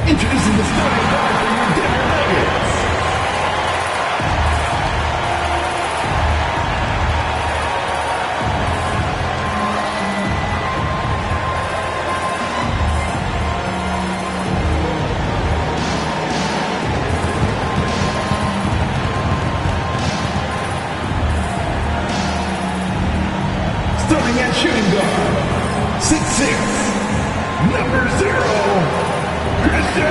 Introducing the starting five for your Denver Nuggets. Starting at shooting guard, 6'6", number 0, Christian.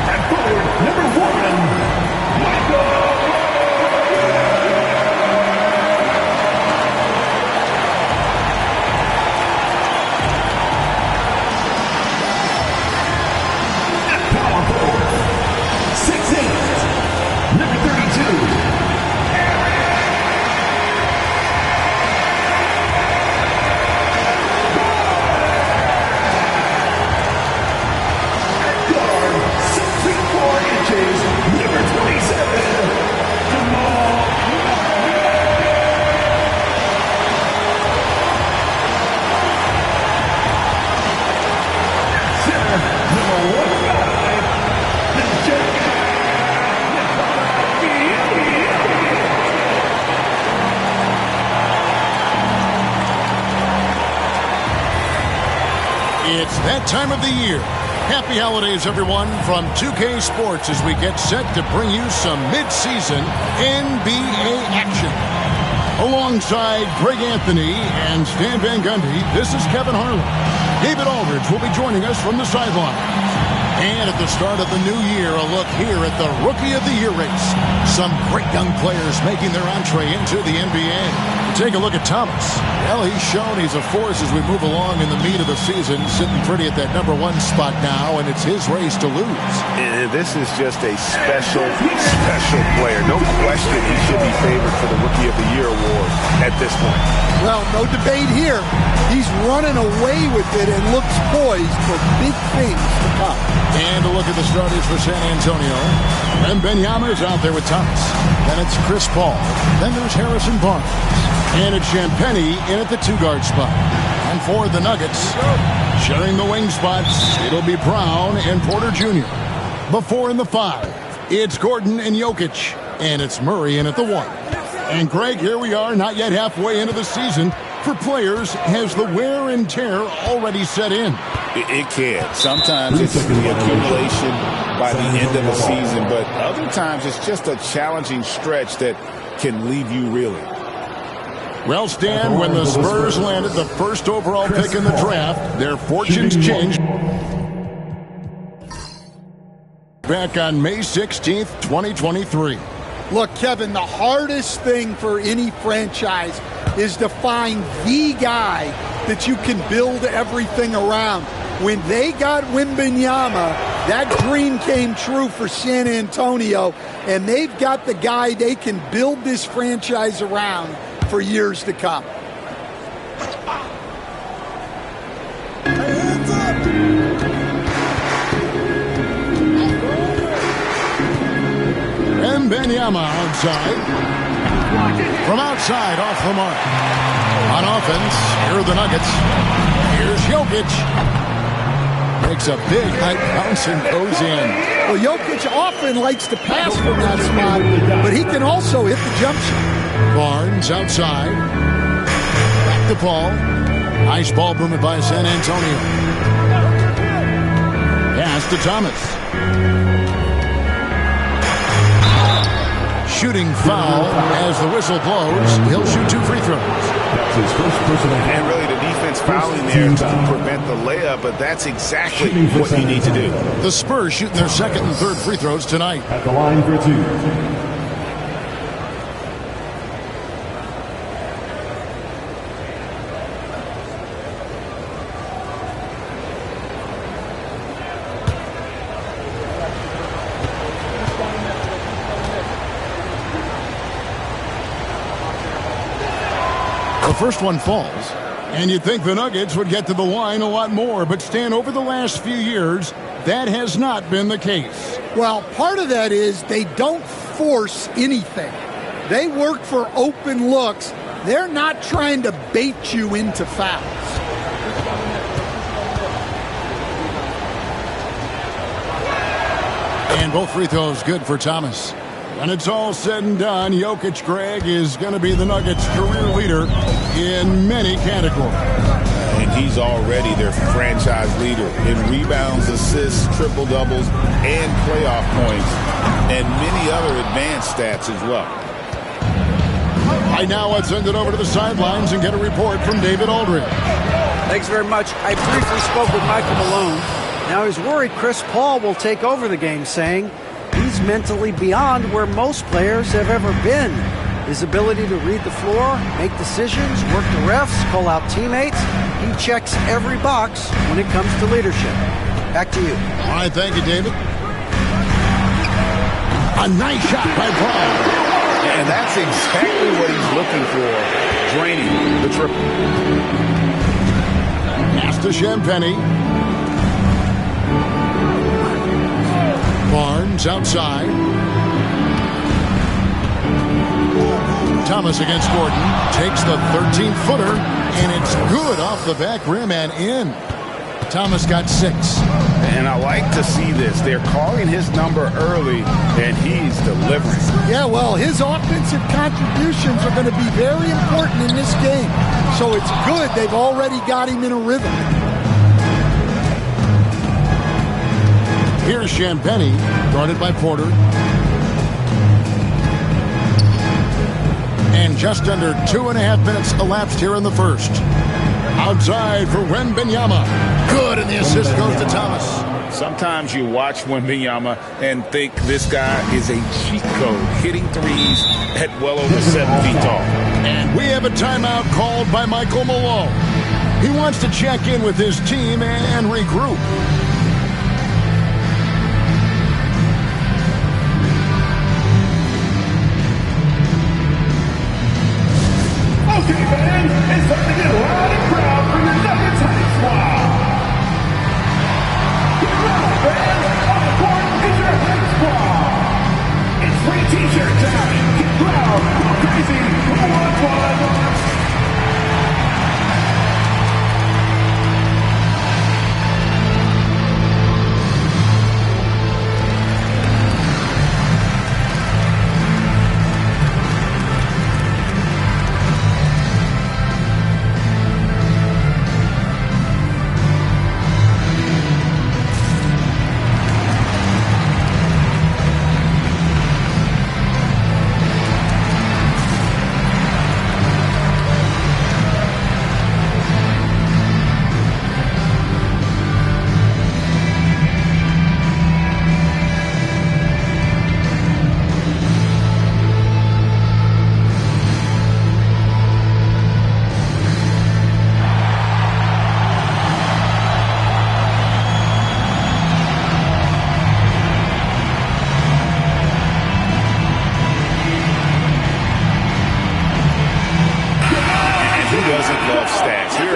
At forward, number 1, Michael. At power forward, 6'8", number 32. Number 27, Jamal. Center, number 15. It's that time of the year. Happy holidays, everyone, from 2K Sports as we get set to bring you some mid-season NBA action. Alongside Greg Anthony and Stan Van Gundy, this is Kevin Harlan. David Aldridge will be joining us from the sidelines. And at the start of the new year, a look here at the Rookie of the Year race. Some great young players making their entree into the NBA. Take a look at Thomas. Well, he's shown he's a force as we move along in the meat of the season, sitting pretty at that number 1 spot now, and it's his race to lose. This is just a special player. No question he should be favored for the Rookie of the Year award at this point. Well, no debate here. He's running away with it and looks poised for big things to come. And a look at the starters for San Antonio. And Benyama is out there with Thomas. Then it's Chris Paul. Then there's Harrison Barnes. And it's Champagnie in at the 2-guard spot. And for the Nuggets, sharing the wing spots, it'll be Brown and Porter Jr. Before in the 5, it's Gordon and Jokic. And it's Murray in at the 1. And Greg, here we are, not yet halfway into the season. For players, has the wear and tear already set in? It can. Sometimes it's the accumulation by the end of the season, but other times it's just a challenging stretch that can leave you reeling. Well, Stan, when the Spurs landed the first overall pick in the draft, their fortunes changed. Back on May 16th, 2023. Look, Kevin, the hardest thing for any franchise is to find the guy that you can build everything around. When they got Wembanyama, that dream came true for San Antonio, and they've got the guy they can build this franchise around for years to come. Hands up! Wembanyama outside. From outside, off the mark. On offense, here are the Nuggets. Here's Jokic. Makes a big high bounce and goes in. Well, Jokic often likes to pass from that spot, but he can also hit the jump shot. Barnes outside. Back to Paul. Nice ball movement by San Antonio. Pass to Thomas. Shooting foul as the whistle blows. He'll shoot 2 free throws. That's his first personal. And really the defense fouling there to prevent the layup, but that's exactly what you need to do. The Spurs shooting their second and third free throws tonight. At the line for 2. The first one falls, and you'd think the Nuggets would get to the line a lot more, but Stan, over the last few years, that has not been the case. Well, part of that is they don't force anything. They work for open looks, They're not trying to bait you into fouls. And both free throws good for Thomas. When it's all said and done, Jokic, Greg, is going to be the Nuggets' career leader in many categories. And he's already their franchise leader in rebounds, assists, triple-doubles, and playoff points, and many other advanced stats as well. Right now, let's send it over to the sidelines and get a report from David Aldridge. Thanks very much. I briefly spoke with Michael Malone. Now he's worried Chris Paul will take over the game, saying he's mentally beyond where most players have ever been. His ability to read the floor, make decisions, work the refs, call out teammates, he checks every box when it comes to leadership. Back to you. All right, thank you, David. A nice shot by Brown. And that's exactly what he's looking for, draining the triple. Pass to Champagny. Barnes outside. Thomas against Gordon. Takes the 13-footer, and it's good off the back rim and in. Thomas got 6. And I like to see this. They're calling his number early, and he's delivering. Yeah, well, his offensive contributions are going to be very important in this game. So it's good they've already got him in a rhythm. Here's Champagny, guarded by Porter. And just under 2.5 minutes elapsed here in the first. Outside for Wembanyama. Good, and the assist goes to Thomas. Sometimes you watch Wembanyama and think this guy is a cheat code, hitting threes at well over 7 feet tall. And we have a timeout called by Michael Malone. He wants to check in with his team and regroup. Okay, fans, it's time to get loud and proud for your Nuggets Hype Squad. Get loud, fans. On the court is your Hype Squad. It's free t-shirt time. Get loud, go crazy, go on, fun.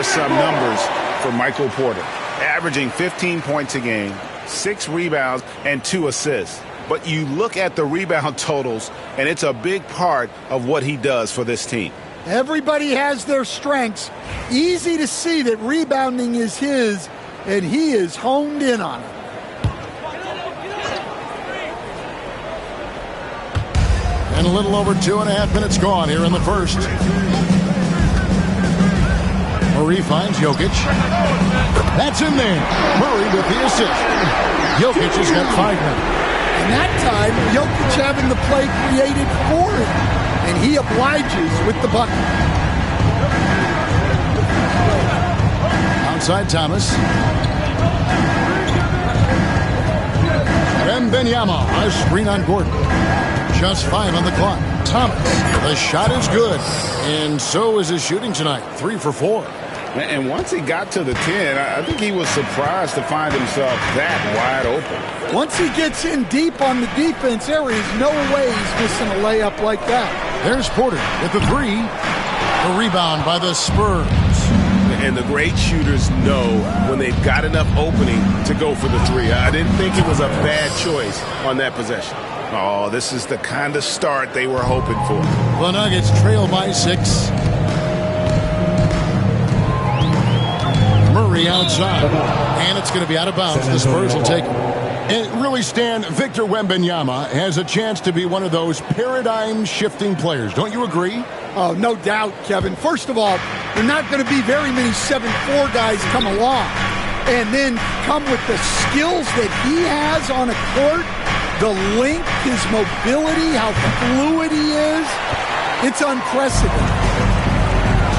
Some numbers for Michael Porter, averaging 15 points a game, 6 rebounds, and 2 assists. But you look at the rebound totals, and it's a big part of what he does for this team. Everybody has their strengths. Easy to see that rebounding is his, and he is honed in on it. And a little over 2.5 minutes gone here in the first. Murray finds Jokic. That's in there. Murray with the assist. Jokic has got 5 now. And that time, Jokic having the play created for him. And he obliges with the bucket. Outside Thomas. Wembanyama, a screen on Gordon. Just 5 on the clock. Thomas, the shot is good. And so is his shooting tonight. 3 for 4. And once he got to the 10, I think he was surprised to find himself that wide open. Once he gets in deep on the defense, there is no way he's missing a layup like that. There's Porter with the 3. The rebound by the Spurs. And the great shooters know when they've got enough opening to go for the 3. I didn't think it was a bad choice on that possession. Oh, this is the kind of start they were hoping for. The Nuggets trail by 6. Murray outside. And it's going to be out of bounds. The Spurs will take it. And really, Stan, Victor Wembanyama has a chance to be one of those paradigm-shifting players. Don't you agree? Oh, no doubt, Kevin. First of all, there are not going to be very many 7'4" guys come along and then come with the skills that he has on a court, the length, his mobility, how fluid he is. It's unprecedented.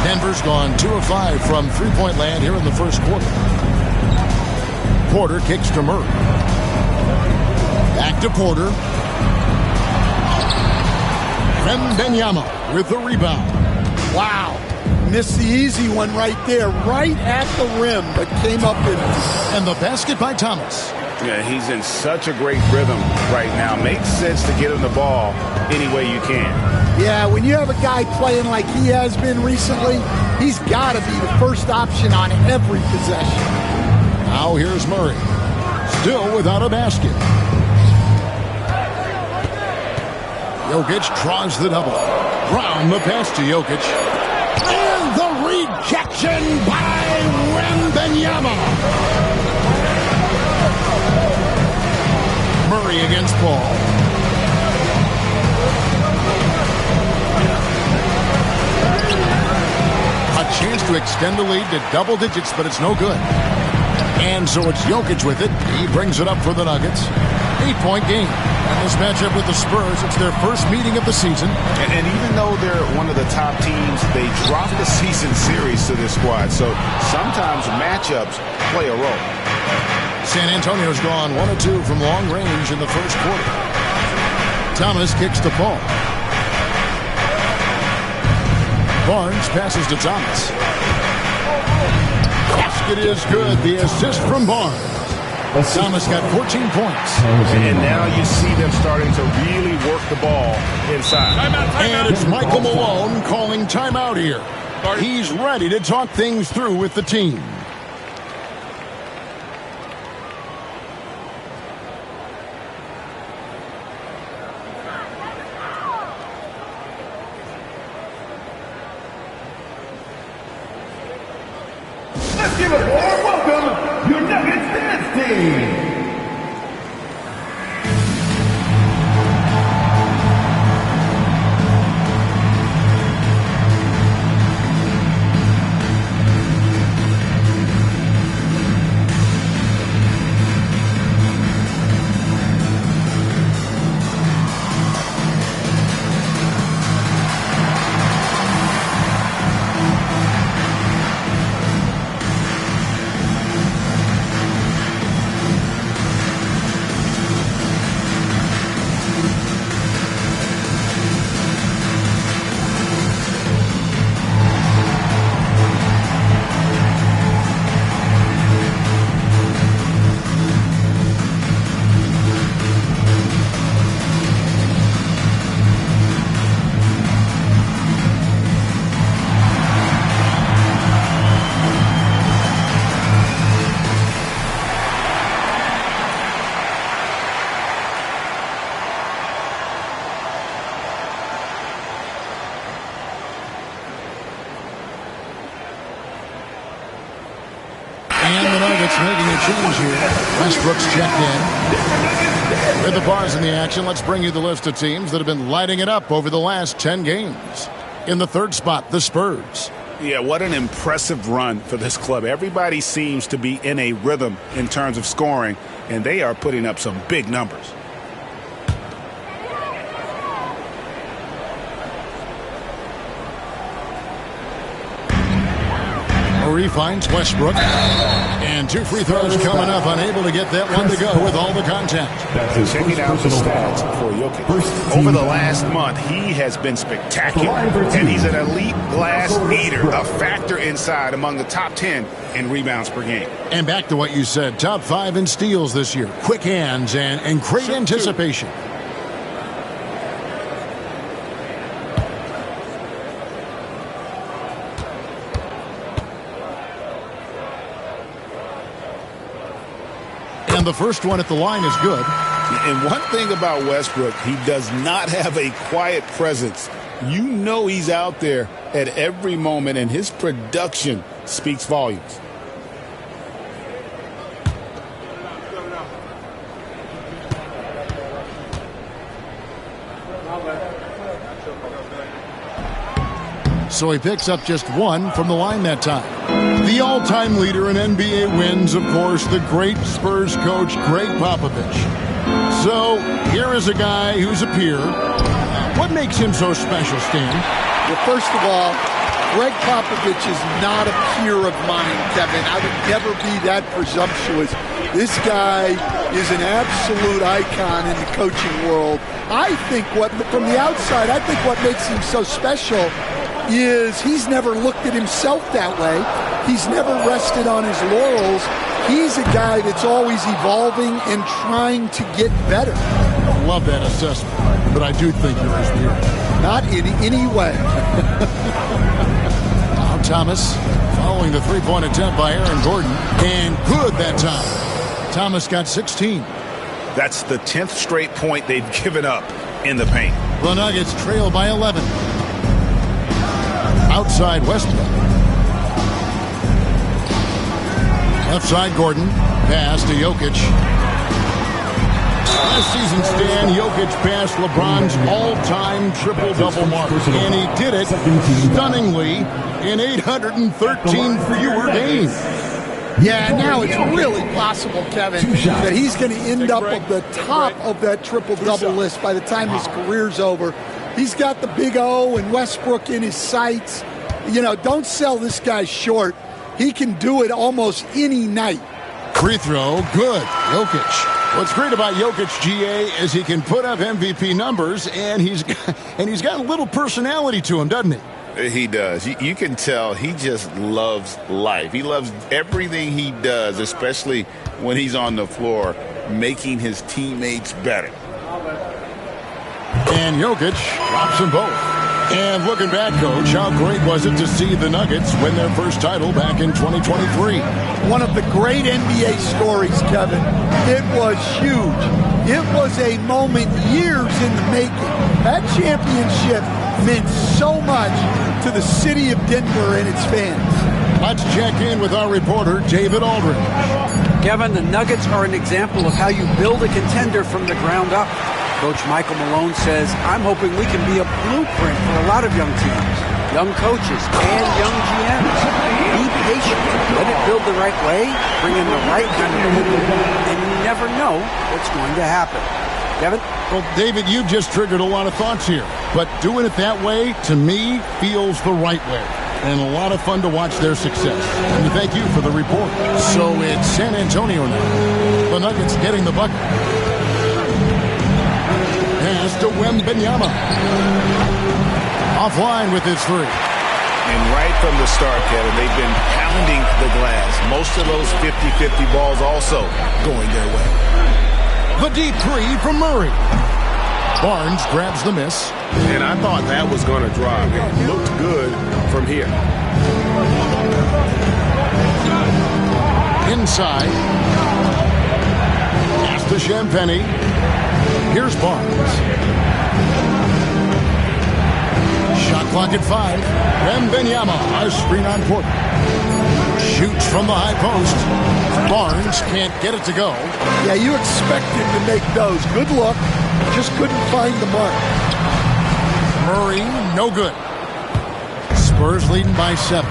Denver's gone 2 of 5 from three-point land here in the first quarter. Porter kicks to Murray. Back to Porter. Wembanyama with the rebound. Wow. Missed the easy one right there, right at the rim, but came up in. And the basket by Thomas. Yeah, he's in such a great rhythm right now. Makes sense to get him the ball any way you can. Yeah, when you have a guy playing like he has been recently, he's got to be the first option on every possession. Now here's Murray. Still without a basket. Jokic draws the double. Brown the pass to Jokic. And the rejection by Wembanyama. Murray against Paul. A chance to extend the lead to double digits, but it's no good. And so it's Jokic with it. He brings it up for the Nuggets. 8-point game. And this matchup with the Spurs, it's their first meeting of the season. And even though they're one of the top teams, they dropped the season series to this squad. So sometimes matchups play a role. San Antonio's gone 1 of 2 from long range in the first quarter. Thomas kicks to Paul. Barnes passes to Thomas. Basket is good. The assist from Barnes. Thomas got 14 points. And now you see them starting to really work the ball inside. And it's Michael Malone calling timeout here. He's ready to talk things through with the team. Let's give a warm welcome, your Nuggets dance team. And the Nuggets making a change here. Westbrook's checked in. With the bars in the action, let's bring you the list of teams that have been lighting it up over the last 10 games. In the third spot, the Spurs. Yeah, what an impressive run for this club. Everybody seems to be in a rhythm in terms of scoring, and they are putting up some big numbers. Murray finds Westbrook. And 2 free throws coming up. Unable to get that one to go with all the contact. Checking out the stats for Jokic. Over the last month, he has been spectacular. And he's an elite glass eater, a factor inside among the top 10 in rebounds per game. And back to what you said, top 5 in steals this year. Quick hands and great anticipation. And the first one at the line is good. And one thing about Westbrook, he does not have a quiet presence. You know he's out there at every moment, and his production speaks volumes. So he picks up just one from the line that time. The all-time leader in NBA wins, of course, the great Spurs coach, Greg Popovich. So here is a guy who's a peer. What makes him so special, Stan? Well, first of all, Greg Popovich is not a peer of mine, Kevin. I would never be that presumptuous. This guy is an absolute icon in the coaching world. I think from the outside, I think what makes him so special is he's never looked at himself that way. He's never rested on his laurels. He's a guy that's always evolving and trying to get better. I love that assessment, but I do think there is peer. Not in any way. Now Thomas following the three-point attempt by Aaron Gordon, and good that time. Thomas got 16. That's the 10th straight point they've given up in the paint. The Nuggets trail by 11. Outside Westbrook. Left side Gordon. Pass to Jokic. Last season, Stan, Jokic passed LeBron's all-time triple-double mark. And he did it stunningly in 813 fewer games. Yeah, now it's really possible, Kevin, that he's going to end up at the top of that triple-double list by the time his career's over. He's got the big O and Westbrook in his sights. You know, don't sell this guy short. He can do it almost any night. Free throw, good. Jokic. What's great about Jokic, GA, is he can put up MVP numbers, and he's got a little personality to him, doesn't he? He does. You can tell he just loves life. He loves everything he does, especially when he's on the floor, making his teammates better. And Jokic drops them both. And looking back, Coach, how great was it to see the Nuggets win their first title back in 2023? One of the great NBA stories, Kevin. It was huge. It was a moment years in the making. That championship meant so much to the city of Denver and its fans. Let's check in with our reporter, David Aldridge. Kevin, the Nuggets are an example of how you build a contender from the ground up. Coach Michael Malone says, I'm hoping we can be a blueprint for a lot of young teams, young coaches, and young GMs. Be patient. Let it build the right way. Bring in the right kind of people, and you never know what's going to happen. Kevin? Well, David, you've just triggered a lot of thoughts here. But doing it that way, to me, feels the right way. And a lot of fun to watch their success. And thank you for the report. So it's San Antonio now. The Nuggets getting the bucket. Pass to Wembanyama. Offline with his three. And right from the start, Kevin, they've been pounding the glass. Most of those 50-50 balls also going their way. The deep three from Murray. Barnes grabs the miss. And I thought that was going to drop. It looked good from here. Inside. Pass to Champagny. Here's Barnes. Shot clock at 5. Wembanyama, a screen on Porter. Shoots from the high post. Barnes can't get it to go. Yeah, you expect him to make those. Good look. Just couldn't find the mark. Murray, no good. Spurs leading by 7.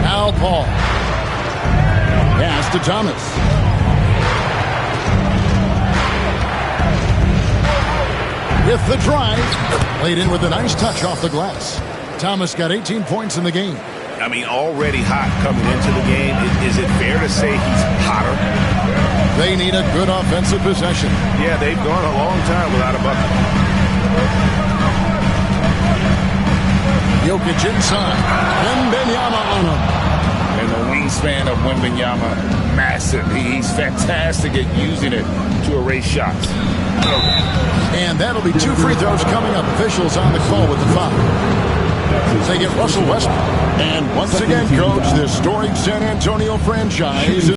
Al Paul. Pass to Thomas. With the drive, laid in with a nice touch off the glass. Thomas got 18 points in the game. I mean, already hot coming into the game. Is it fair to say he's hotter? They need a good offensive possession. Yeah, they've gone a long time without a bucket. Jokic inside. Wembanyama on him. And the wingspan of Wembanyama, massive. He's fantastic at using it to erase shots. And that'll be 2 free throws coming up. Officials on the call with the foul. They get Russell Westbrook. And once again, Coach, this storied San Antonio franchise